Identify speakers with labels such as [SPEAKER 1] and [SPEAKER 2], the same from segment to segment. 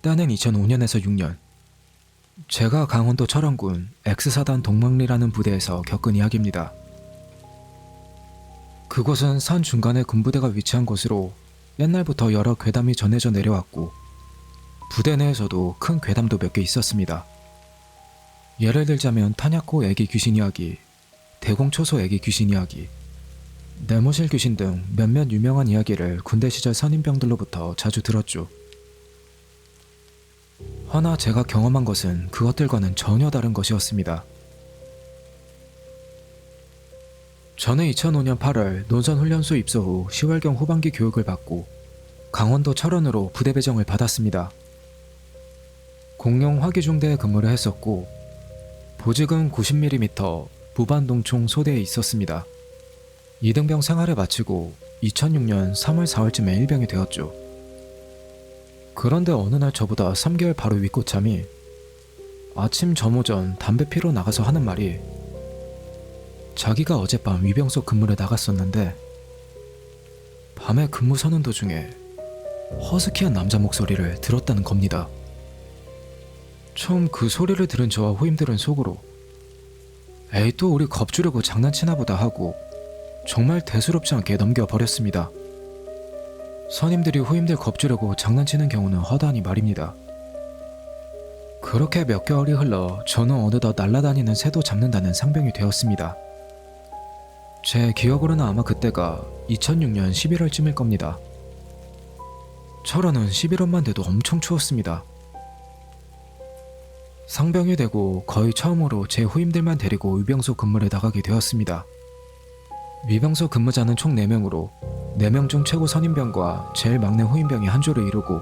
[SPEAKER 1] 때는 2005년에서 6년. 제가 강원도 철원군 X사단 동막리라는 부대에서 겪은 이야기입니다. 그곳은 산 중간에 군부대가 위치한 곳으로 옛날부터 여러 괴담이 전해져 내려왔고 부대 내에서도 큰 괴담도 몇 개 있었습니다. 예를 들자면 탄약고 애기 귀신 이야기, 대공초소 애기 귀신 이야기, 네모실 귀신 등 몇몇 유명한 이야기를 군대 시절 선임병들로부터 자주 들었죠. 허나 제가 경험한 것은 그것들과는 전혀 다른 것이었습니다. 저는 2005년 8월 논선훈련소 입소 후 10월경 후반기 교육을 받고 강원도 철원으로 부대 배정을 받았습니다. 공용 화기중대에 근무를 했었고 보직은 90mm 무반동총 소대에 있었습니다. 2등병 생활을 마치고 2006년 3월 4월쯤에 일병이 되었죠. 그런데 어느 날 저보다 3개월 바로 윗고참이 아침 점오전 담배 피러 나가서 하는 말이 자기가 어젯밤 위병소 근무를 나갔었는데 밤에 근무 서는 도중에 허스키한 남자 목소리를 들었다는 겁니다. 처음 그 소리를 들은 저와 후임들은 속으로 에이 또 우리 겁주려고 장난치나 보다 하고 정말 대수롭지 않게 넘겨버렸습니다. 선임들이 후임들 겁주려고 장난치는 경우는 허다하니 말입니다. 그렇게 몇 개월이 흘러 저는 어느덧 날아다니는 새도 잡는다는 상병이 되었습니다. 제 기억으로는 아마 그때가 2006년 11월쯤일 겁니다. 철원은 11월만 돼도 엄청 추웠습니다. 상병이 되고 거의 처음으로 제 후임들만 데리고 위병소 근무를 나가게 되었습니다. 위병소 근무자는 총 4명으로 4명 중 최고 선임병과 제일 막내 후임병이 한 조를 이루고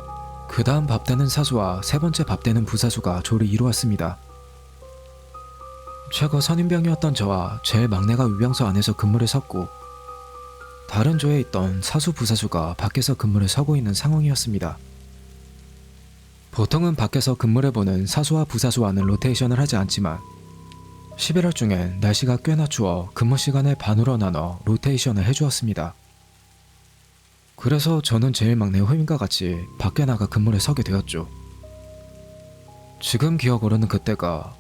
[SPEAKER 1] 그 다음 밥되는 사수와 세 번째 밥되는 부사수가 조를 이루었습니다. 최고 선임병이었던 저와 제일 막내가 위병소 안에서 근무를 섰고 다른 조에 있던 사수 부사수가 밖에서 근무를 서고 있는 상황이었습니다. 보통은 밖에서 근무를 보는 사수와 부사수와는 로테이션을 하지 않지만 11월 중엔 날씨가 꽤나 추워 근무 시간을 반으로 나눠 로테이션을 해주었습니다. 그래서 저는 제일 막내 후임과 같이 밖에 나가 근무를 서게 되었죠. 지금 기억으로는 그때가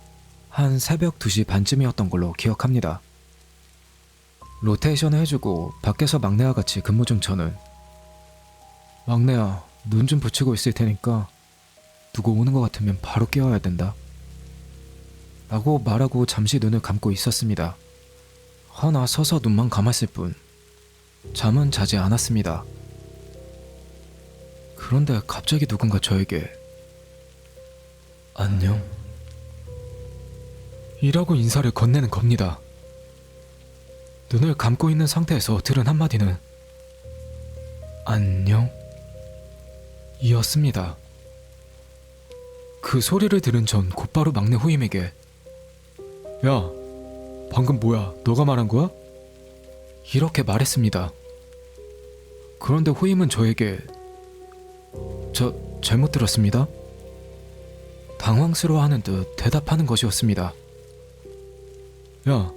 [SPEAKER 1] 한 새벽 2시 반쯤이었던 걸로 기억합니다. 로테이션을 해주고 밖에서 막내와 같이 근무 중 저는 막내야, 눈 좀 붙이고 있을 테니까 누구 오는 것 같으면 바로 깨워야 된다 라고 말하고 잠시 눈을 감고 있었습니다. 허나 서서 눈만 감았을 뿐 잠은 자지 않았습니다. 그런데 갑자기 누군가 저에게 안녕 이라고 인사를 건네는 겁니다. 눈을 감고 있는 상태에서 들은 한마디는 안녕 이었습니다. 그 소리를 들은 전 곧바로 막내 후임에게 야, 방금 뭐야? 너가 말한 거야? 이렇게 말했습니다. 그런데 후임은 저에게 저 잘못 들었습니다. 당황스러워하는 듯 대답하는 것이었습니다. 야,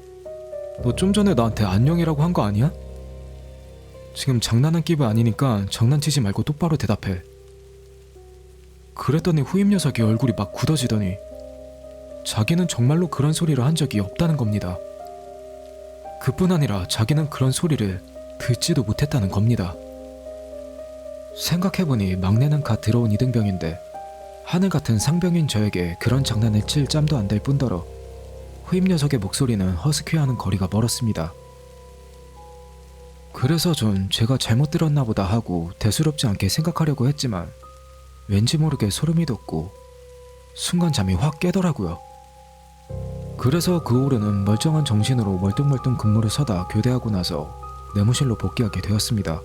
[SPEAKER 1] 너 좀 전에 나한테 안녕이라고 한 거 아니야? 지금 장난한 기분 아니니까 장난치지 말고 똑바로 대답해. 그랬더니 후임 녀석이 얼굴이 막 굳어지더니 자기는 정말로 그런 소리를 한 적이 없다는 겁니다. 그뿐 아니라 자기는 그런 소리를 듣지도 못했다는 겁니다. 생각해보니 막내는 갓 들어온 이등병인데 하늘같은 상병인 저에게 그런 장난을 칠 짬도 안 될 뿐더러 후임 녀석의 목소리는 허스키하는 거리가 멀었습니다. 그래서 전 제가 잘못 들었나 보다 하고 대수롭지 않게 생각하려고 했지만 왠지 모르게 소름이 돋고 순간 잠이 확 깨더라고요. 그래서 그 오르는 멀쩡한 정신으로 멀뚱멀뚱 근무를 서다 교대하고 나서 내무실로 복귀하게 되었습니다.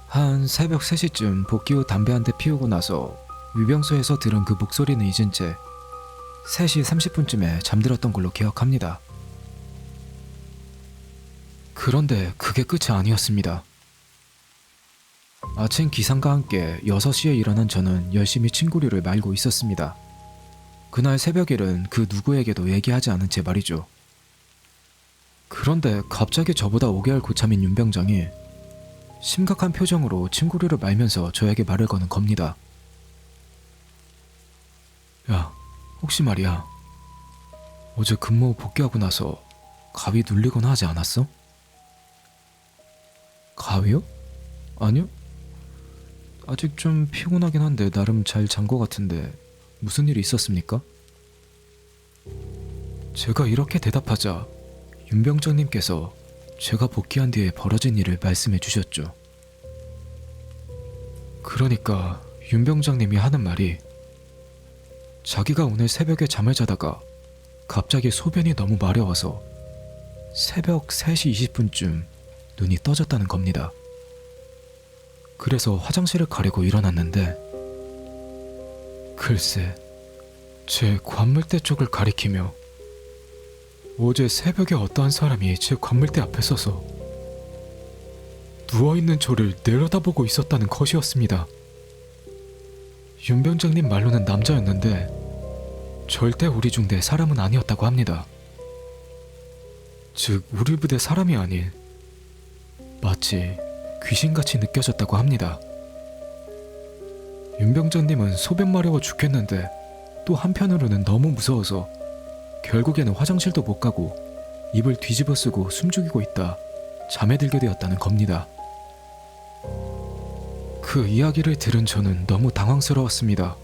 [SPEAKER 1] 한 새벽 3시쯤 복귀 후 담배 한 대 피우고 나서 위병소에서 들은 그 목소리는 잊은 채 3시 30분쯤에 잠들었던 걸로 기억합니다. 그런데 그게 끝이 아니었습니다. 아침 기상과 함께 6시에 일어난 저는 열심히 친구류를 말고 있었습니다. 그날 새벽 일은 그 누구에게도 얘기하지 않은 채 말이죠. 그런데 갑자기 저보다 5개월 고참인 윤병장이 심각한 표정으로 친구류를 말면서 저에게 말을 거는 겁니다. 야, 혹시 말이야. 어제 근무 복귀하고 나서 가위 눌리거나 하지 않았어? 가위요? 아니요. 아직 좀 피곤하긴 한데 나름 잘 잔 것 같은데 무슨 일이 있었습니까? 제가 이렇게 대답하자 윤병장님께서 제가 복귀한 뒤에 벌어진 일을 말씀해 주셨죠. 그러니까 윤병장님이 하는 말이 자기가 오늘 새벽에 잠을 자다가 갑자기 소변이 너무 마려워서 새벽 3시 20분쯤 눈이 떠졌다는 겁니다. 그래서 화장실을 가려고 일어났는데 글쎄 제 관물대 쪽을 가리키며 어제 새벽에 어떠한 사람이 제 관물대 앞에 서서 누워있는 저를 내려다보고 있었다는 것이었습니다. 윤병장님 말로는 남자였는데 절대 우리 중대 사람은 아니었다고 합니다. 즉 우리 부대 사람이 아닌 마치 귀신같이 느껴졌다고 합니다. 윤병장님은 소변 마려워 죽겠는데 또 한편으로는 너무 무서워서 결국에는 화장실도 못 가고 입을 뒤집어 쓰고 숨죽이고 있다 잠에 들게 되었다는 겁니다. 그 이야기를 들은 저는 너무 당황스러웠습니다.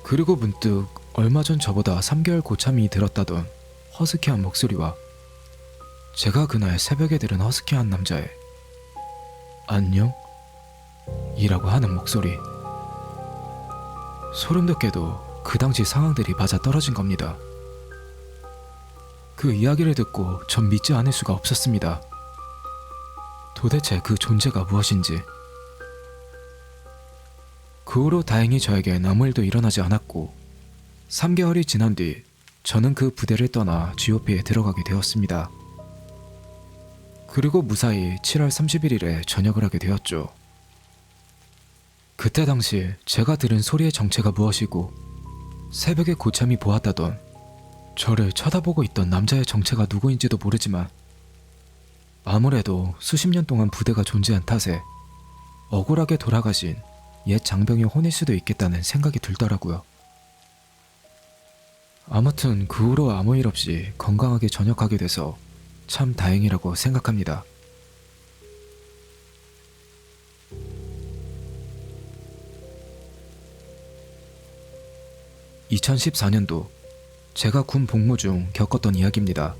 [SPEAKER 1] 그리고 문득 얼마 전 저보다 3개월 고참이 들었다던 허스키한 목소리와 제가 그날 새벽에 들은 허스키한 남자의 안녕? 이라고 하는 목소리. 소름 돋게도 그 당시 상황들이 맞아 떨어진 겁니다. 그 이야기를 듣고 전 믿지 않을 수가 없었습니다. 도대체 그 존재가 무엇인지. 그 후로 다행히 저에겐 아무 일도 일어나지 않았고 3개월이 지난 뒤 저는 그 부대를 떠나 GOP에 들어가게 되었습니다. 그리고 무사히 7월 31일에 전역을 하게 되었죠. 그때 당시 제가 들은 소리의 정체가 무엇이고 새벽에 고참이 보았다던 저를 쳐다보고 있던 남자의 정체가 누구인지도 모르지만 아무래도 수십 년 동안 부대가 존재한 탓에 억울하게 돌아가신 옛 장병의 혼일 수도 있겠다는 생각이 들더라고요. 아무튼 그 후로 아무 일 없이 건강하게 전역하게 돼서 참 다행이라고 생각합니다. (2014년도) 제가 군 복무 중 겪었던 이야기입니다.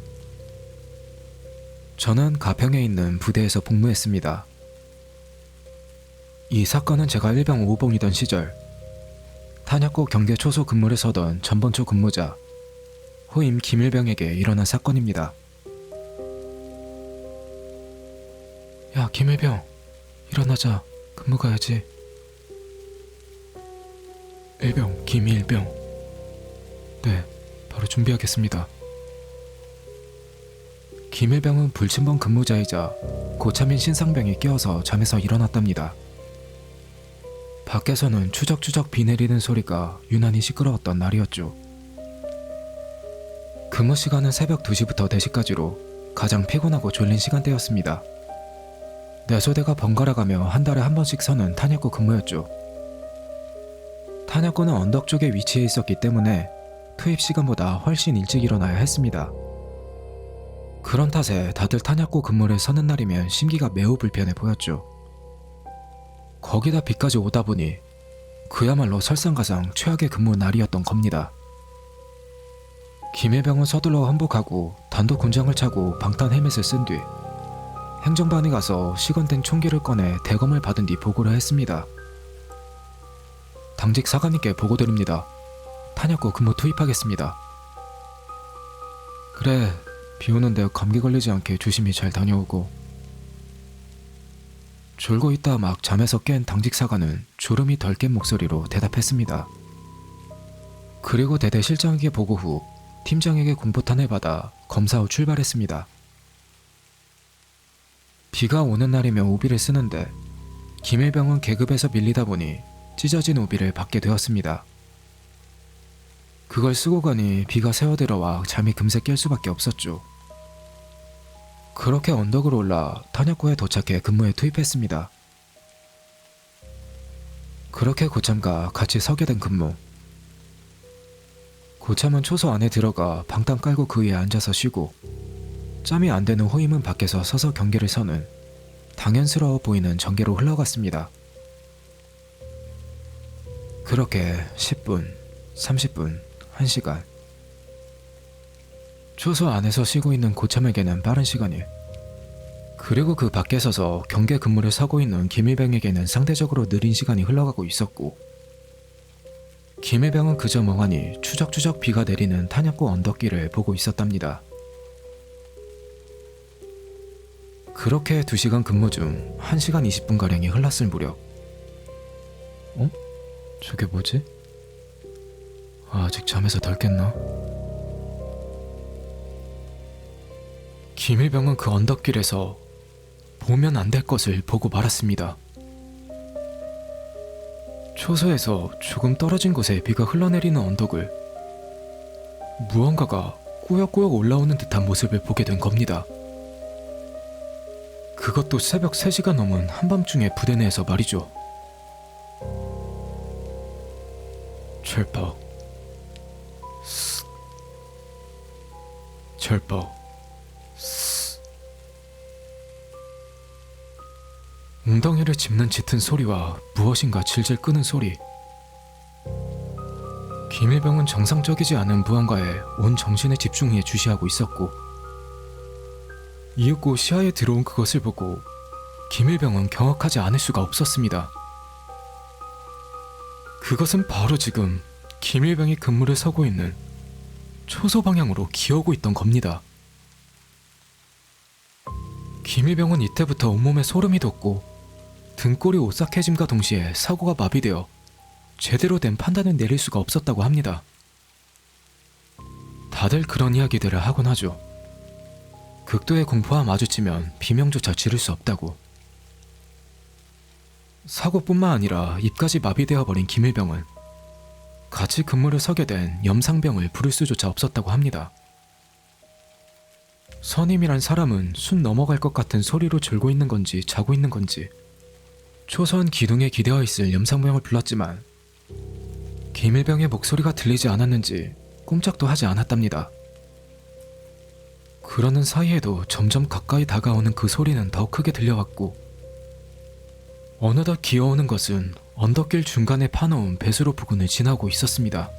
[SPEAKER 1] 저는 가평에 있는 부대에서 복무했습니다. 이 사건은 제가 일병 5봉이던 시절 탄약고 경계 초소 근무를 서던 전번초 근무자 후임 김일병에게 일어난 사건입니다. 야 김일병, 일어나자. 근무 가야지. 일병 김일병. 네, 바로 준비하겠습니다. 김일병은 불침번 근무자이자 고참인 신상병이 깨어서 잠에서 일어났답니다. 밖에서는 추적추적 비 내리는 소리가 유난히 시끄러웠던 날이었죠. 근무 시간은 새벽 2시부터 4시까지로 가장 피곤하고 졸린 시간대였습니다. 내 소대가 번갈아가며 한 달에 한 번씩 서는 탄약고 근무였죠. 탄약고는 언덕 쪽에 위치해 있었기 때문에 투입 시간보다 훨씬 일찍 일어나야 했습니다. 그런 탓에 다들 탄약고 근무를 서는 날이면 심기가 매우 불편해 보였죠. 거기다 비까지 오다 보니 그야말로 설상가상 최악의 근무 날이었던 겁니다. 김일병은 서둘러 환복하고 단독 군장을 차고 방탄 헬멧을 쓴 뒤 행정반에 가서 시건된 총기를 꺼내 대검을 받은 뒤 보고를 했습니다. 당직 사관님께 보고드립니다. 탄약고 근무 투입하겠습니다. 그래, 비 오는데 감기 걸리지 않게 조심히 잘 다녀오고. 졸고 있다 막 잠에서 깬 당직 사관은 졸음이 덜 깬 목소리로 대답했습니다. 그리고 대대 실장에게 보고 후 팀장에게 공포탄을 받아 검사 후 출발했습니다. 비가 오는 날이면 우비를 쓰는데 김일병은 계급에서 밀리다 보니 찢어진 우비를 받게 되었습니다. 그걸 쓰고 가니 비가 새어들어와 잠이 금세 깰 수밖에 없었죠. 그렇게 언덕으로 올라 탄약고에 도착해 근무에 투입했습니다. 그렇게 고참과 같이 서게 된 근무. 고참은 초소 안에 들어가 방땅 깔고 그 위에 앉아서 쉬고, 짬이 안 되는 호임은 밖에서 서서 경계를 서는 당연스러워 보이는 전개로 흘러갔습니다. 그렇게 10분, 30분, 1시간. 초소 안에서 쉬고 있는 고참에게는 빠른 시간이, 그리고 그 밖에 서서 경계 근무를 서고 있는 김일병에게는 상대적으로 느린 시간이 흘러가고 있었고, 김일병은 그저 멍하니 추적추적 비가 내리는 탄약고 언덕길을 보고 있었답니다. 그렇게 2시간 근무 중 1시간 20분가량이 흘렀을 무렵, 저게 뭐지? 아직 잠에서 덜 깼나? 김일병은 그 언덕길에서 보면 안 될 것을 보고 말았습니다. 초소에서 조금 떨어진 곳에 비가 흘러내리는 언덕을 무언가가 꾸역꾸역 올라오는 듯한 모습을 보게 된 겁니다. 그것도 새벽 3시가 넘은 한밤중에 부대 내에서 말이죠. 철퍽, 철퍽, 웅덩이를 짚는 짙은 소리와 무엇인가 질질 끄는 소리. 김일병은 정상적이지 않은 무언가에 온 정신의 집중에 주시하고 있었고, 이윽고 시야에 들어온 그것을 보고 김일병은 경악하지 않을 수가 없었습니다. 그것은 바로 지금 김일병이 근무를 서고 있는 초소 방향으로 기어오고 있던 겁니다. 김일병은 이때부터 온몸에 소름이 돋고 등골이 오싹해짐과 동시에 사고가 마비되어 제대로 된 판단을 내릴 수가 없었다고 합니다. 다들 그런 이야기들을 하곤 하죠. 극도의 공포와 마주치면 비명조차 지를 수 없다고. 사고뿐만 아니라 입까지 마비되어 버린 김일병은 같이 근무를 서게 된 염상병을 부를 수조차 없었다고 합니다. 선임이란 사람은 순 넘어갈 것 같은 소리로 졸고 있는 건지 자고 있는 건지 초선 기둥에 기대어 있을 염상병을 불렀지만 김일병의 목소리가 들리지 않았는지 꼼짝도 하지 않았답니다. 그러는 사이에도 점점 가까이 다가오는 그 소리는 더 크게 들려왔고, 어느덧 기어오는 것은 언덕길 중간에 파놓은 배수로 부근을 지나고 있었습니다.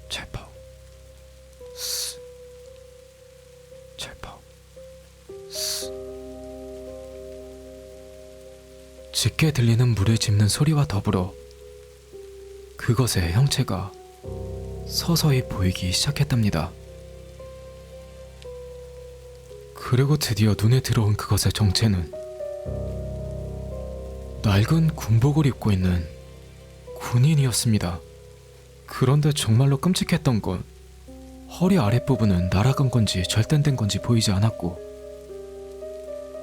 [SPEAKER 1] 찰퍽, 찰퍽, 짙게 들리는 물을 짚는 소리와 더불어 그것의 형체가 서서히 보이기 시작했답니다. 그리고 드디어 눈에 들어온 그것의 정체는 낡은 군복을 입고 있는 군인이었습니다. 그런데 정말로 끔찍했던 건 허리 아랫부분은 날아간 건지 절단된 건지 보이지 않았고,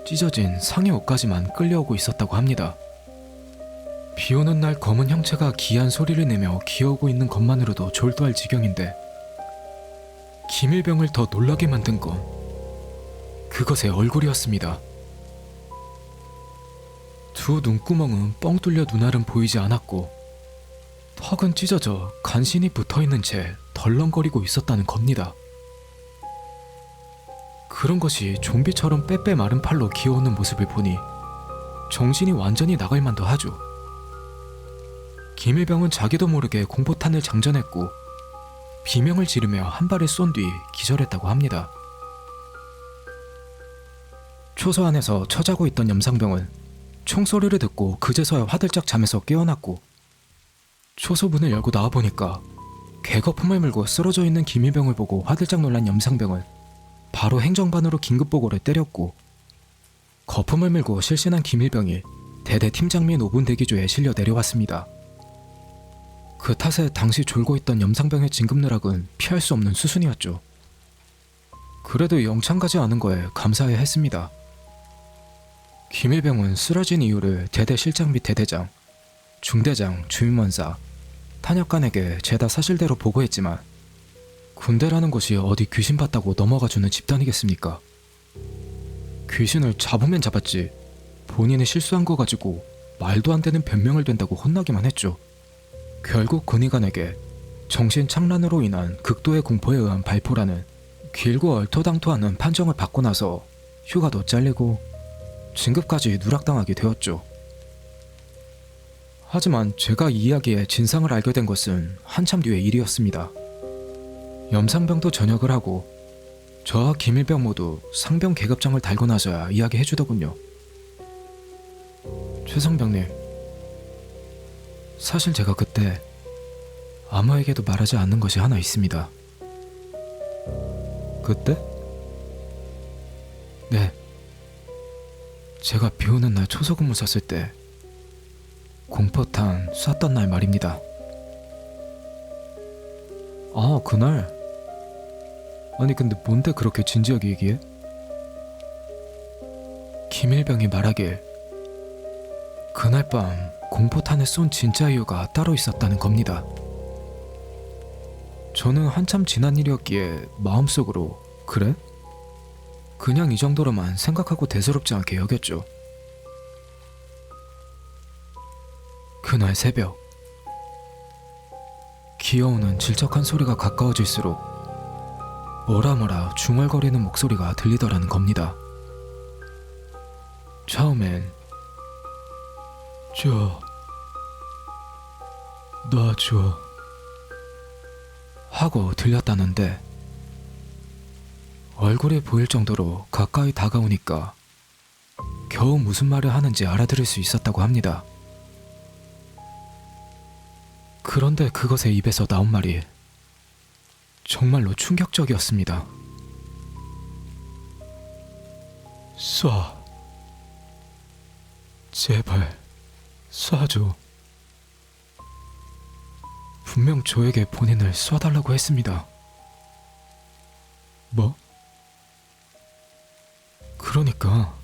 [SPEAKER 1] 찢어진 상의 옷까지만 끌려오고 있었다고 합니다. 비 오는 날 검은 형체가 기이한 소리를 내며 기어오고 있는 것만으로도 졸도할 지경인데, 김일병을 더 놀라게 만든 건 그것의 얼굴이었습니다. 두 눈구멍은 뻥 뚫려 눈알은 보이지 않았고, 턱은 찢어져 간신히 붙어있는 채 덜렁거리고 있었다는 겁니다. 그런 것이 좀비처럼 빼빼 마른 팔로 기어오는 모습을 보니 정신이 완전히 나갈 만도 하죠. 김일병은 자기도 모르게 공포탄을 장전했고 비명을 지르며 한 발을 쏜 뒤 기절했다고 합니다. 초소 안에서 처자고 있던 염상병은 총소리를 듣고 그제서야 화들짝 잠에서 깨어났고, 초소 문을 열고 나와보니까 개거품을 물고 쓰러져 있는 김일병을 보고 화들짝 놀란 염상병은 바로 행정반으로 긴급보고를 때렸고, 거품을 물고 실신한 김일병이 대대 팀장 및 5분 대기조에 실려 내려왔습니다. 그 탓에 당시 졸고 있던 염상병의 진급누락은 피할 수 없는 수순이었죠. 그래도 영창 가지 않은 거에 감사해 했습니다. 김일병은 쓰러진 이유를 대대 실장 및 대대장, 중대장, 주임원사, 탄약관에게 죄다 사실대로 보고했지만 군대라는 곳이 어디 귀신 봤다고 넘어가주는 집단이겠습니까? 귀신을 잡으면 잡았지 본인이 실수한 거 가지고 말도 안 되는 변명을 된다고 혼나기만 했죠. 결국 군의관에게 정신착란으로 인한 극도의 공포에 의한 발포라는 길고 얼토당토하는 판정을 받고 나서 휴가도 잘리고 진급까지 누락당하게 되었죠. 하지만 제가 이 이야기의 진상을 알게 된 것은 한참 뒤의 일이었습니다. 염상병도 전역을 하고 저와 김일병 모두 상병 계급장을 달고 나서야 이야기해주더군요. 최성병님, 사실 제가 그때 아무에게도 말하지 않는 것이 하나 있습니다. 그때? 네. 제가 비 오는 날 초소근무 섰을 때 공포탄 쐈던 날 말입니다. 아, 그날? 아니 근데 뭔데 그렇게 진지하게 얘기해? 김일병이 말하길 그날 밤 공포탄을 쏜 진짜 이유가 따로 있었다는 겁니다. 저는 한참 지난 일이었기에 마음속으로 그래? 그냥 이 정도로만 생각하고 대수롭지 않게 여겼죠. 그날 새벽 기어오는 질척한 소리가 가까워질수록 뭐라 중얼거리는 목소리가 들리더라는 겁니다. 처음엔 놔줘 하고 들렸다는데 얼굴이 보일 정도로 가까이 다가오니까 겨우 무슨 말을 하는지 알아들을 수 있었다고 합니다. 그런데 그것의 입에서 나온 말이 정말로 충격적이었습니다. 쏴. 제발 쏴줘. 분명 저에게 본인을 쏴달라고 했습니다. 뭐? 그러니까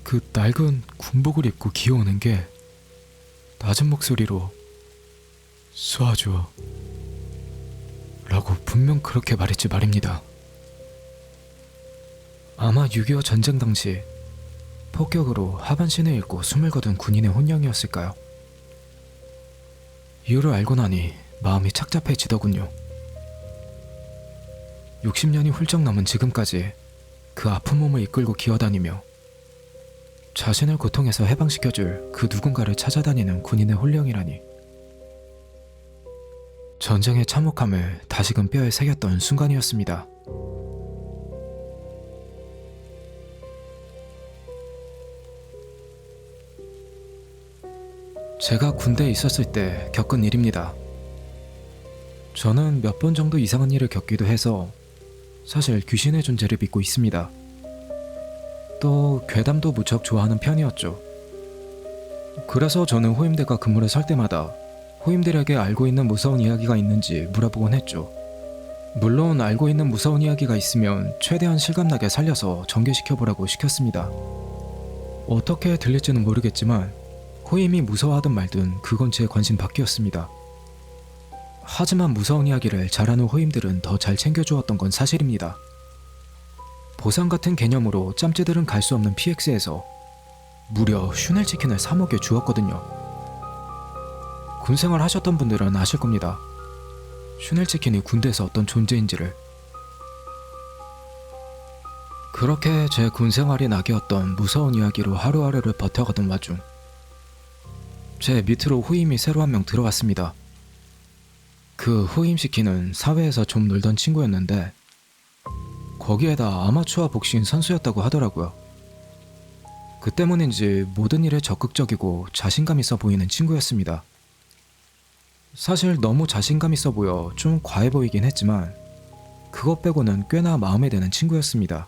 [SPEAKER 1] 그 낡은 군복을 입고 기어오는 게 낮은 목소리로 쏴줘 라고 분명 그렇게 말했지 말입니다. 아마 6.25 전쟁 당시 폭격으로 하반신을 잃고 숨을 거둔 군인의 혼령이었을까요? 이유를 알고 나니 마음이 착잡해지더군요. 60년이 훌쩍 넘은 지금까지 그 아픈 몸을 이끌고 기어다니며 자신을 고통에서 해방시켜줄 그 누군가를 찾아다니는 군인의 혼령이라니. 전쟁의 참혹함을 다시금 뼈에 새겼던 순간이었습니다. 제가 군대에 있었을 때 겪은 일입니다. 저는 몇 번 정도 이상한 일을 겪기도 해서 사실 귀신의 존재를 믿고 있습니다. 또 괴담도 무척 좋아하는 편이었죠. 그래서 저는 호임대가 근무를 설 때마다 호임들에게 알고 있는 무서운 이야기가 있는지 물어보곤 했죠. 물론 알고 있는 무서운 이야기가 있으면 최대한 실감나게 살려서 전개시켜보라고 시켰습니다. 어떻게 들릴지는 모르겠지만 호임이 무서워하든 말든 그건 제 관심 밖이었습니다. 하지만 무서운 이야기를 잘하는 호임들은 더 잘 챙겨주었던 건 사실입니다. 보상 같은 개념으로 짬찌들은 갈 수 없는 PX에서 무려 슈넬치킨을 사 먹여 주었거든요. 군생활 하셨던 분들은 아실 겁니다. 슈넬치킨이 군대에서 어떤 존재인지를. 그렇게 제 군생활이 낙이었던 무서운 이야기로 하루하루를 버텨가던 와중 제 밑으로 호임이 새로 한 명 들어왔습니다. 그 호임시키는 사회에서 좀 놀던 친구였는데 거기에다 아마추어 복싱 선수였다고 하더라고요. 그 때문인지 모든 일에 적극적이고 자신감 있어 보이는 친구였습니다. 사실 너무 자신감 있어 보여 좀 과해 보이긴 했지만 그것 빼고는 꽤나 마음에 드는 친구였습니다.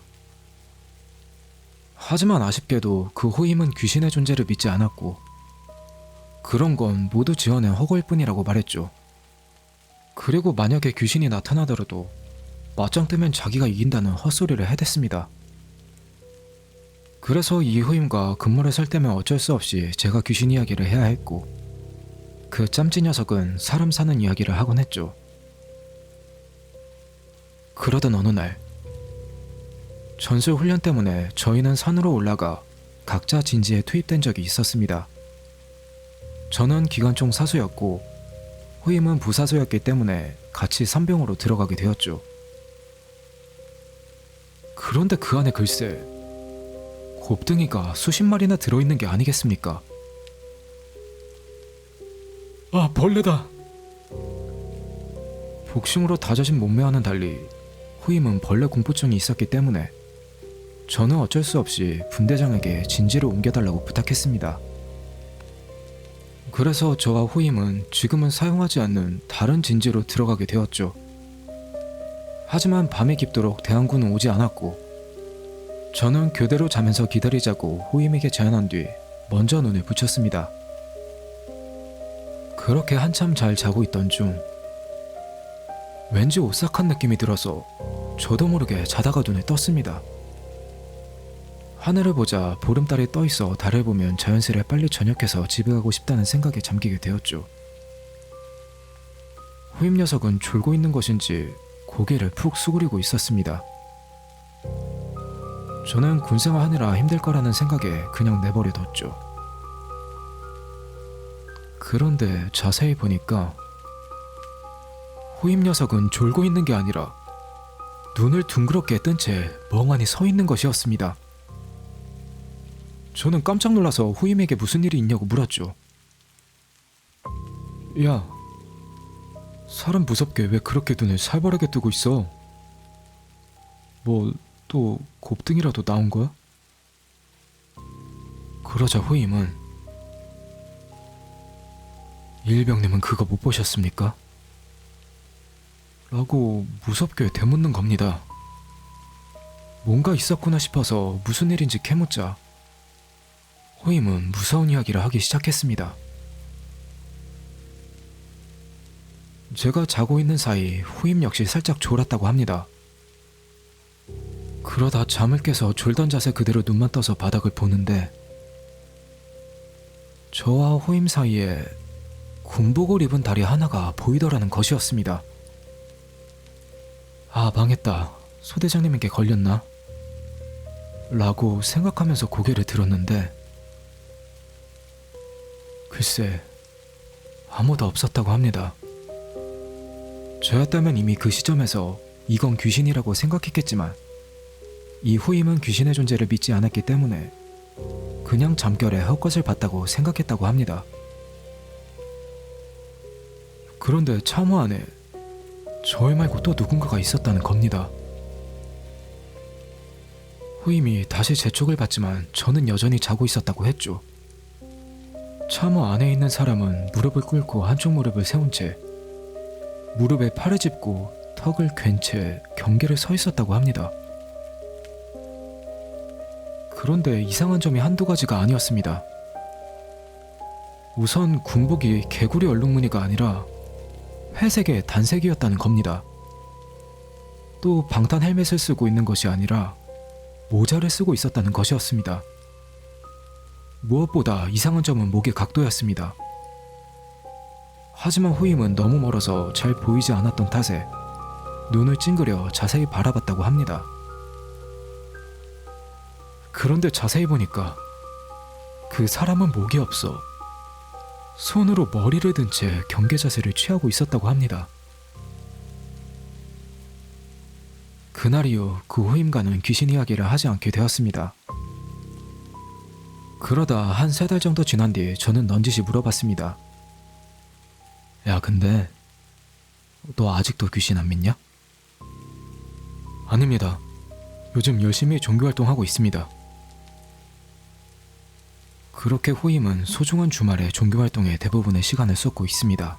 [SPEAKER 1] 하지만 아쉽게도 그 호임은 귀신의 존재를 믿지 않았고 그런 건 모두 지어낸 허구일 뿐이라고 말했죠. 그리고 만약에 귀신이 나타나더라도 맞짱 뜨면 자기가 이긴다는 헛소리를 해댔습니다. 그래서 이 호임과 근무를 설 때면 어쩔 수 없이 제가 귀신 이야기를 해야 했고 그 짬찌 녀석은 사람 사는 이야기를 하곤 했죠. 그러던 어느 날 전술 훈련 때문에 저희는 산으로 올라가 각자 진지에 투입된 적이 있었습니다. 저는 기관총 사수였고 후임은 부사수였기 때문에 같이 산병으로 들어가게 되었죠. 그런데 그 안에 글쎄 곱등이가 수십 마리나 들어있는 게 아니겠습니까? 아, 벌레다! 복싱으로 다져진 몸매와는 달리 후임은 벌레 공포증이 있었기 때문에 저는 어쩔 수 없이 분대장에게 진지를 옮겨달라고 부탁했습니다. 그래서 저와 후임은 지금은 사용하지 않는 다른 진지로 들어가게 되었죠. 하지만 밤이 깊도록 대항군은 오지 않았고 저는 교대로 자면서 기다리자고 후임에게 제안한 뒤 먼저 눈을 붙였습니다. 그렇게 한참 잘 자고 있던 중 왠지 오싹한 느낌이 들어서 저도 모르게 자다가 눈을 떴습니다. 하늘을 보자 보름달이 떠있어 달을 보면 자연스레 빨리 저녁해서 집에 가고 싶다는 생각에 잠기게 되었죠. 후임 녀석은 졸고 있는 것인지 고개를 푹 수그리고 있었습니다. 저는 군생활하느라 힘들 거라는 생각에 그냥 내버려뒀죠. 그런데 자세히 보니까 후임 녀석은 졸고 있는 게 아니라 눈을 둥그렇게 뜬 채 멍하니 서 있는 것이었습니다. 저는 깜짝 놀라서 후임에게 무슨 일이 있냐고 물었죠. 야, 사람 무섭게 왜 그렇게 눈을 살벌하게 뜨고 있어? 뭐 또 곱등이라도 나온 거야? 그러자 후임은 일병님은 그거 못 보셨습니까? 라고 무섭게 되묻는 겁니다. 뭔가 있었구나 싶어서 무슨 일인지 캐묻자 후임은 무서운 이야기를 하기 시작했습니다. 제가 자고 있는 사이 후임 역시 살짝 졸았다고 합니다. 그러다 잠을 깨서 졸던 자세 그대로 눈만 떠서 바닥을 보는데 저와 후임 사이에 군복을 입은 다리 하나가 보이더라는 것이었습니다. 아, 망했다. 소대장님에게 걸렸나? 라고 생각하면서 고개를 들었는데 글쎄 아무도 없었다고 합니다. 저였다면 이미 그 시점에서 이건 귀신이라고 생각했겠지만 이 후임은 귀신의 존재를 믿지 않았기 때문에 그냥 잠결에 헛것을 봤다고 생각했다고 합니다. 그런데 참호 안에 저희 말고 또 누군가가 있었다는 겁니다. 후임이 다시 제 쪽을 봤지만 저는 여전히 자고 있었다고 했죠. 참호 안에 있는 사람은 무릎을 꿇고 한쪽 무릎을 세운 채 무릎에 팔을 짚고 턱을 괜 채 경계를 서 있었다고 합니다. 그런데 이상한 점이 한두 가지가 아니었습니다. 우선 군복이 개구리 얼룩무늬가 아니라 회색의 단색이었다는 겁니다. 또 방탄 헬멧을 쓰고 있는 것이 아니라 모자를 쓰고 있었다는 것이었습니다. 무엇보다 이상한 점은 목의 각도였습니다. 하지만 후임은 너무 멀어서 잘 보이지 않았던 탓에 눈을 찡그려 자세히 바라봤다고 합니다. 그런데 자세히 보니까 그 사람은 목이 없어 손으로 머리를 든 채 경계 자세를 취하고 있었다고 합니다. 그날 이후 그 후임과는 귀신 이야기를 하지 않게 되었습니다. 그러다 한 3달 정도 지난 뒤 저는 넌지시 물어봤습니다. 야, 근데 너 아직도 귀신 안 믿냐? 아닙니다. 요즘 열심히 종교활동하고 있습니다. 그렇게 후임은 소중한 주말에 종교활동에 대부분의 시간을 쏟고 있습니다.